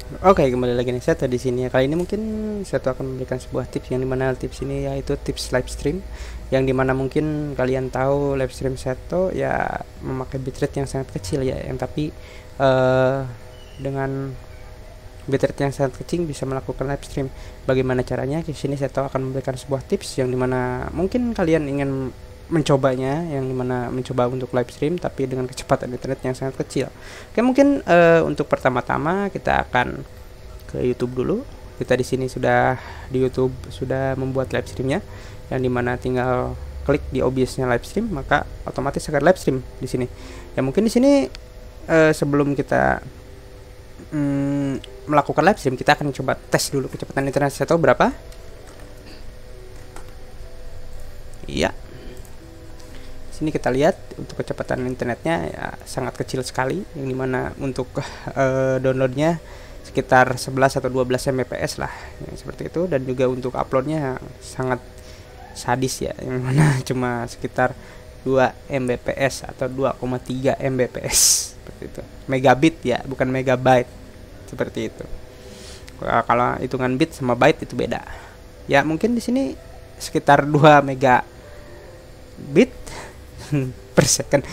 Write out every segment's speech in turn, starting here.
Oke, kembali lagi nih Seto di sini ya. Kali ini mungkin Seto akan memberikan sebuah tips yang dimana tips ini yaitu tips live stream, yang dimana mungkin kalian tahu live stream Seto ya memakai bitrate yang sangat kecil ya, yang tapi dengan bitrate yang sangat kecil bisa melakukan live stream. Bagaimana caranya? Di sini Seto akan memberikan sebuah tips yang dimana mungkin kalian ingin mencobanya, yang dimana mencoba untuk live stream tapi dengan kecepatan internet yang sangat kecil. Oke, mungkin untuk pertama-tama kita akan ke YouTube dulu. Kita di sini sudah di YouTube sudah membuat live streamnya, yang dimana tinggal klik di OBS-nya live stream, maka otomatis akan live stream di sini. Ya mungkin di sini sebelum kita melakukan live stream, kita akan coba tes dulu kecepatan internet saya tahu berapa. Iya. Sini kita lihat untuk kecepatan internetnya ya sangat kecil sekali, yang dimana untuk downloadnya sekitar 11 atau 12 Mbps lah ya, seperti itu. Dan juga untuk uploadnya sangat sadis ya, yang mana cuma sekitar 2 Mbps atau 2,3 Mbps seperti itu. Megabit ya, bukan megabyte seperti itu. Kalau hitungan bit sama byte itu beda ya. Mungkin di sini sekitar 2 megabit per second,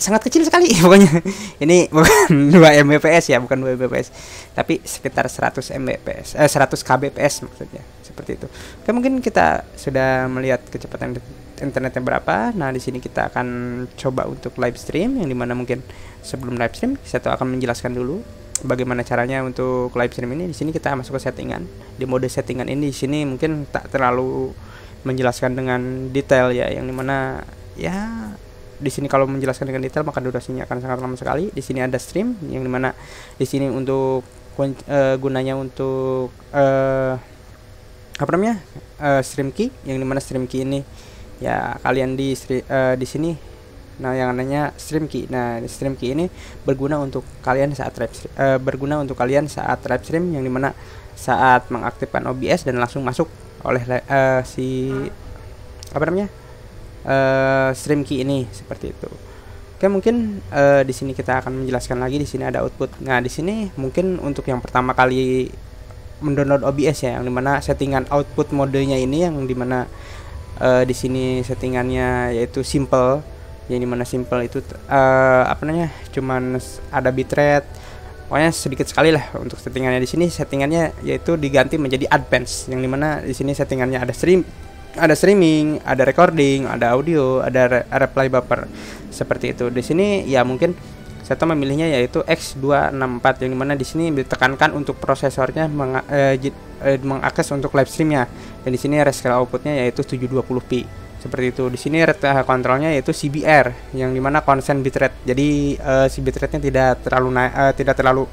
sangat kecil sekali pokoknya. Ini bukan 2 Mbps ya, bukan 2 Mbps, tapi sekitar 100 Mbps, 100 kbps maksudnya, seperti itu. Oke, mungkin kita sudah melihat kecepatan internetnya berapa. Nah, di sini kita akan coba untuk live stream, yang dimana mungkin sebelum live stream saya akan menjelaskan dulu bagaimana caranya untuk live stream ini. Di sini kita masuk ke settingan. Di mode settingan ini di sini mungkin tak terlalu menjelaskan dengan detail ya, yang dimana ya di sini kalau menjelaskan dengan detail maka durasinya akan sangat lama sekali. Di sini ada stream, yang dimana di sini untuk gunanya untuk stream key, yang dimana stream key ini ya kalian di sini. Nah, yang namanya stream key. Nah, stream key ini berguna untuk kalian saat live stream, yang dimana saat mengaktifkan OBS dan langsung masuk oleh stream key ini, seperti itu. Oke, mungkin di sini kita akan menjelaskan lagi. Di sini ada output. Nah, di sini mungkin untuk yang pertama kali mendownload OBS ya, yang dimana settingan output modenya ini, yang dimana di sini settingannya yaitu simple, yang dimana simple itu cuman ada bitrate, pokoknya sedikit sekali lah untuk settingannya. Di sini settingannya yaitu diganti menjadi advance, yang dimana di sini settingannya ada streaming, ada recording, ada audio, ada reply buffer, seperti itu. Di sini ya mungkin saya memilihnya yaitu X264, yang dimana di sini ditekankan untuk prosesornya mengakses untuk live streamnya. Dan di sini rescale outputnya yaitu 720p, seperti itu. Di sini rate kontrolnya yaitu CBR, yang dimana constant bitrate. Jadi si bitrate-nya tidak terlalu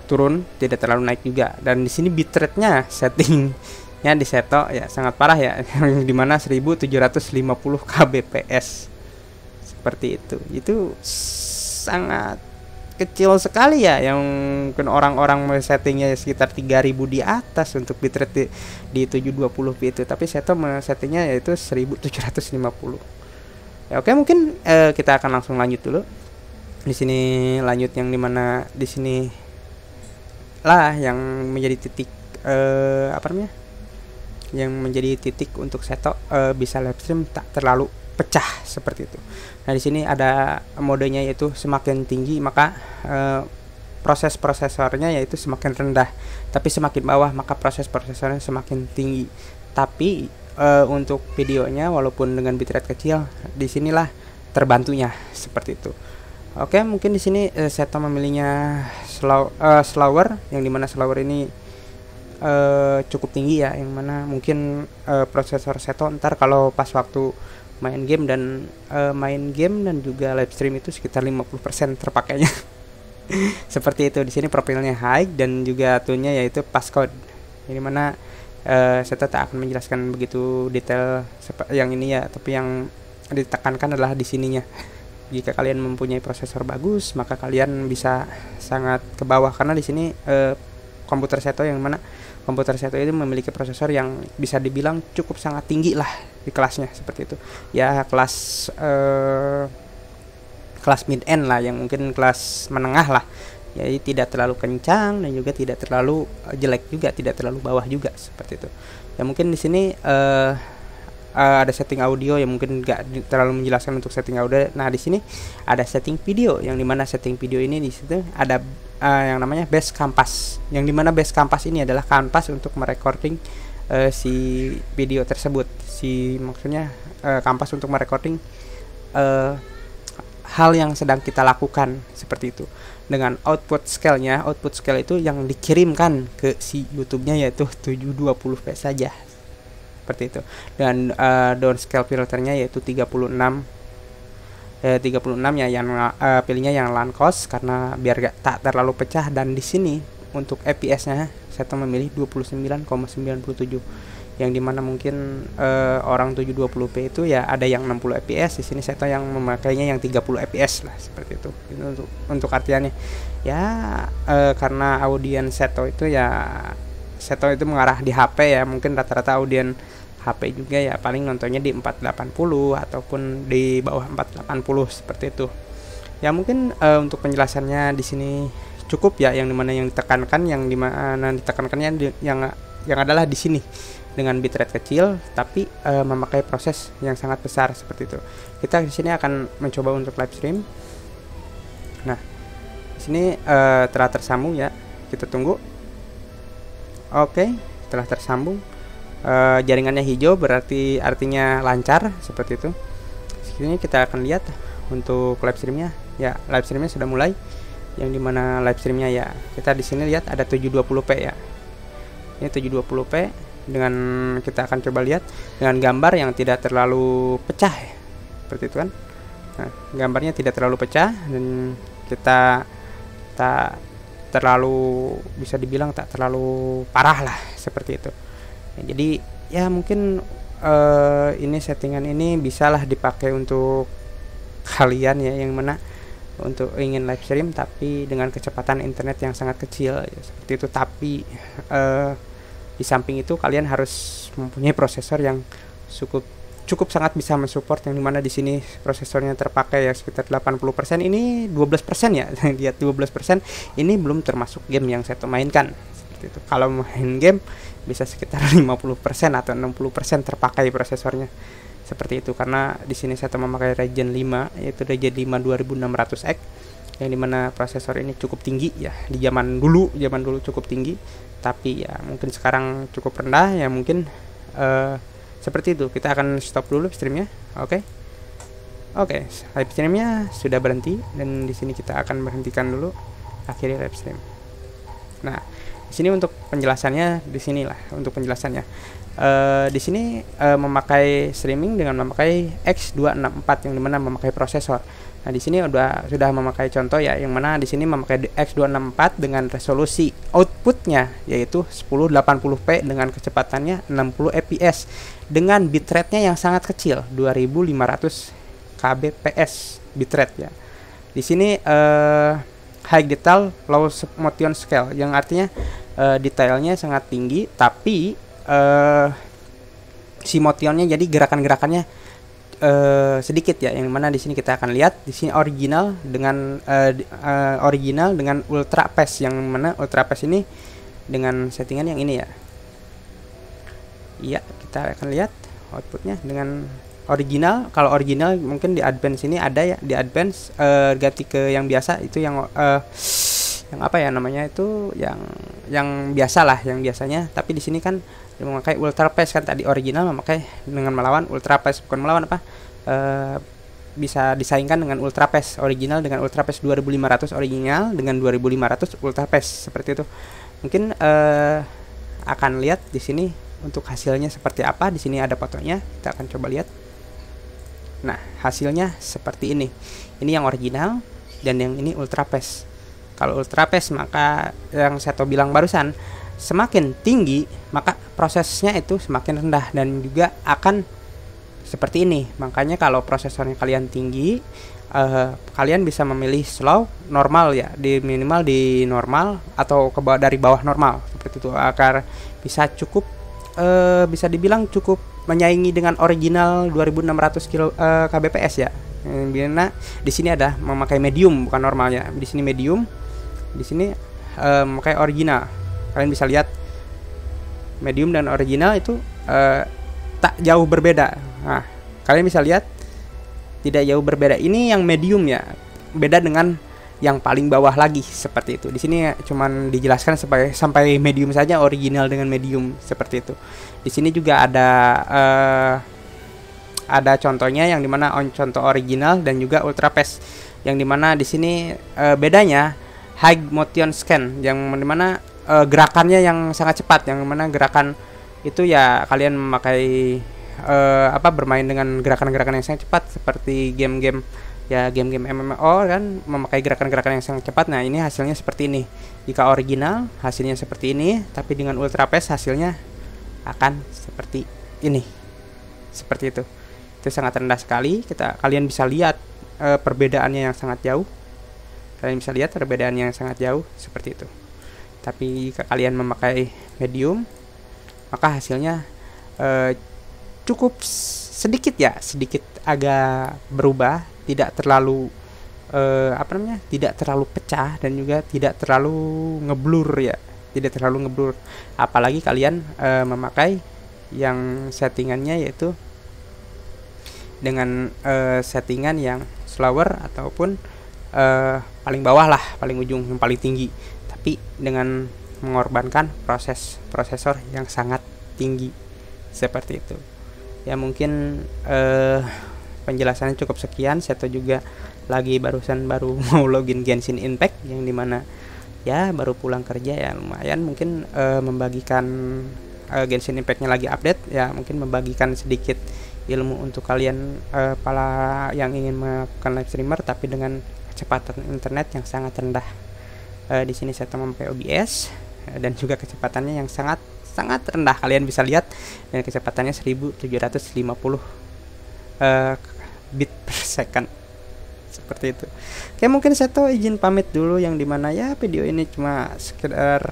turun, tidak terlalu naik juga. Dan di sini bitrate-nya settingnya di Seto ya sangat parah ya, yang dimana 1750 kbps, seperti itu. Itu sangat kecil sekali ya, yang mungkin orang-orang settingnya sekitar 3000 di atas untuk bitrate di 720p itu, tapi Seto settingnya yaitu 1750. Ya, oke, mungkin kita akan langsung lanjut dulu. Di sini lanjut, yang dimana di sini lah yang menjadi titik yang menjadi titik untuk Seto bisa live stream tak terlalu pecah, seperti itu. Nah, di sini ada modenya yaitu semakin tinggi maka proses prosesornya yaitu semakin rendah, tapi semakin bawah maka proses prosesornya semakin tinggi. Tapi untuk videonya walaupun dengan bitrate kecil, disinilah terbantunya, seperti itu. Oke, mungkin di sini Seto memilihnya slower, yang dimana slower ini cukup tinggi ya, yang mana mungkin prosesor Seto ntar kalau pas waktu main game dan juga live stream itu sekitar 50% terpakainya. Seperti itu. Di sini profilnya high dan juga toolnya yaitu passcode, yang mana saya tak akan menjelaskan begitu detail yang ini ya, tapi yang ditekankan adalah di sininya. Jika kalian mempunyai prosesor bagus, maka kalian bisa sangat ke bawah, karena di sini komputer Seto, yang mana komputer Seto itu memiliki prosesor yang bisa dibilang cukup sangat tinggi lah di kelasnya, seperti itu ya. Kelas mid end lah, yang mungkin kelas menengah lah, Jadi tidak terlalu kencang dan juga tidak terlalu jelek juga, tidak terlalu bawah juga seperti itu. Ya mungkin di sini ada setting audio yang mungkin nggak terlalu menjelaskan untuk setting audio. Nah di sini ada setting video, yang dimana setting video ini di situ ada yang namanya Bass Canvas, yang dimana Bass Canvas ini adalah kanvas untuk merecording si video tersebut. Maksudnya kanvas untuk merecording hal yang sedang kita lakukan seperti itu. Dengan output scale-nya, output scale itu yang dikirimkan ke si YouTube-nya yaitu 720p saja. Seperti itu. Dan downscale filternya yaitu 36 ya, yang pilihnya yang Lancaster karena biar tak terlalu pecah. Dan di sini untuk FPS-nya saya memilih 29,97, yang dimana mungkin orang 720p itu ya ada yang 60 fps. Di sini saya yang memakainya yang 30 fps lah, seperti itu. Itu untuk artiannya ya, karena audien Seto itu mengarah di HP ya, mungkin rata-rata audien HP juga ya paling nontonnya di 480 ataupun di bawah 480 seperti itu. Ya mungkin untuk penjelasannya di sini cukup ya, yang dimana yang ditekankan, yang adalah di sini dengan bitrate kecil tapi memakai proses yang sangat besar seperti itu. Kita di sini akan mencoba untuk live stream. Nah, di sini telah tersambung ya. Kita tunggu. Oke, telah tersambung. Jaringannya hijau berarti artinya lancar seperti itu. Sini kita akan lihat untuk live streamnya. Ya, live streamnya sudah mulai. Yang dimana live streamnya ya, kita di sini lihat ada 720p ya. Ini 720p. Dengan kita akan coba lihat dengan gambar yang tidak terlalu pecah ya, seperti itu kan. Nah, gambarnya tidak terlalu pecah dan kita tak terlalu, bisa dibilang tak terlalu parah lah seperti itu ya. Jadi ya mungkin ini settingan ini bisalah dipakai untuk kalian ya, yang mana untuk ingin live stream tapi dengan kecepatan internet yang sangat kecil ya, seperti itu. Tapi di samping itu kalian harus mempunyai prosesor yang cukup sangat bisa mensupport, yang dimana di sini prosesornya terpakai ya sekitar 80%, ini 12% ya. Lihat 12%, ini belum termasuk game yang saya mainkan seperti itu. Kalau main game bisa sekitar 50% atau 60% terpakai prosesornya seperti itu, karena di sini saya memakai Ryzen 5 yaitu Ryzen 5 2600X, yang dimana prosesor ini cukup tinggi ya, di zaman dulu cukup tinggi, tapi ya mungkin sekarang cukup rendah ya, mungkin seperti itu. Kita akan stop dulu streamnya. Oke, live streamnya sudah berhenti dan di sini kita akan berhentikan dulu, akhiri live stream. Nah, di sini untuk penjelasannya, di sinilah untuk penjelasannya. Di sini memakai streaming dengan memakai X264, yang dimana memakai prosesor. Nah, di sini sudah memakai contoh ya, yang mana di sini memakai X264 dengan resolusi outputnya yaitu 1080p dengan kecepatannya 60 fps dengan bitrate-nya yang sangat kecil 2500 kbps bitrate ya. Di sini high detail low motion scale, yang artinya detailnya sangat tinggi tapi si motionnya jadi gerakan-gerakannya sedikit ya, yang mana di sini kita akan lihat di sini original dengan ultra fast, yang mana ultra fast ini dengan settingan yang ini ya. Iya, kita akan lihat outputnya dengan original. Kalau original mungkin di advance ini ada ya, di advance ganti ke yang biasa itu yang apa ya namanya itu, yang biasa lah, yang biasanya. Tapi di sini kan memakai ultra fast, kan tadi original memakai dengan melawan ultra fast, bukan melawan apa, bisa disaingkan dengan ultra fast original, dengan ultra fast 2500 original dengan 2500 ultra fast seperti itu. Mungkin akan lihat di sini untuk hasilnya seperti apa. Di sini ada fotonya, kita akan coba lihat. Nah, hasilnya seperti ini. Ini yang original dan yang ini ultra fast. Kalau ultra fast, maka yang saya bilang barusan, semakin tinggi maka prosesnya itu semakin rendah dan juga akan seperti ini. Makanya kalau prosesornya kalian tinggi, kalian bisa memilih slow, normal ya, di minimal di normal atau ke bawah, dari bawah normal seperti itu, agar bisa cukup bisa dibilang cukup menyaingi dengan original 2600 kbps ya. Karena di sini ada memakai medium bukan normalnya. Di sini medium di sini memakai original. Kalian bisa lihat medium dan original itu tak jauh berbeda. Nah, kalian bisa lihat tidak jauh berbeda. Ini yang medium ya, beda dengan yang paling bawah lagi seperti itu. Di sini cuman dijelaskan sampai medium saja, original dengan medium seperti itu. Di sini juga ada contohnya yang dimana contoh original dan juga ultra fast. Yang dimana di sini bedanya high motion scan, yang dimana gerakannya yang sangat cepat, yang dimana gerakan itu ya kalian memakai bermain dengan gerakan-gerakan yang sangat cepat seperti game-game MMO kan, memakai gerakan-gerakan yang sangat cepat. Nah, ini hasilnya seperti ini. Jika original hasilnya seperti ini, tapi dengan ultra fast hasilnya akan seperti ini. Seperti itu. Itu sangat rendah sekali. Kalian bisa lihat perbedaannya yang sangat jauh. Kalian bisa lihat perbedaannya yang sangat jauh seperti itu. Tapi jika kalian memakai medium, maka hasilnya cukup sedikit agak berubah, tidak terlalu tidak terlalu pecah dan juga tidak terlalu ngeblur ya, tidak terlalu ngeblur. Apalagi kalian memakai yang settingannya yaitu dengan settingan yang slower ataupun paling bawah lah, paling ujung, yang paling tinggi, tapi dengan mengorbankan prosesor yang sangat tinggi seperti itu. Ya mungkin penjelasannya cukup sekian. Seto juga baru mau login Genshin Impact, yang dimana ya baru pulang kerja ya, lumayan mungkin membagikan Genshin Impact-nya lagi update ya, mungkin membagikan sedikit ilmu untuk kalian para yang ingin melakukan live streamer tapi dengan kecepatan internet yang sangat rendah. Di sini saya memakai OBS dan juga kecepatannya yang sangat rendah. Kalian bisa lihat dan kecepatannya 1750 bit per second seperti itu. Oke, mungkin saya izin pamit dulu, yang dimana ya video ini cuma sekedar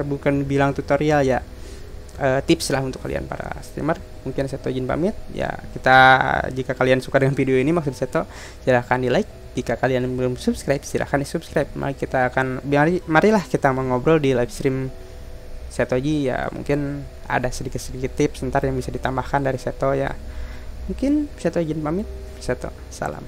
bukan bilang tutorial ya, tips lah untuk kalian para streamer. Mungkin saya izin pamit ya. Jika kalian suka dengan video ini, maksud saya silahkan di like. Jika kalian belum subscribe, silahkan di subscribe. Marilah kita mengobrol di live stream Setoji ya. Mungkin ada sedikit tips ntar yang bisa ditambahkan dari Seto ya. Mungkin Seto izin pamit. Seto, salam.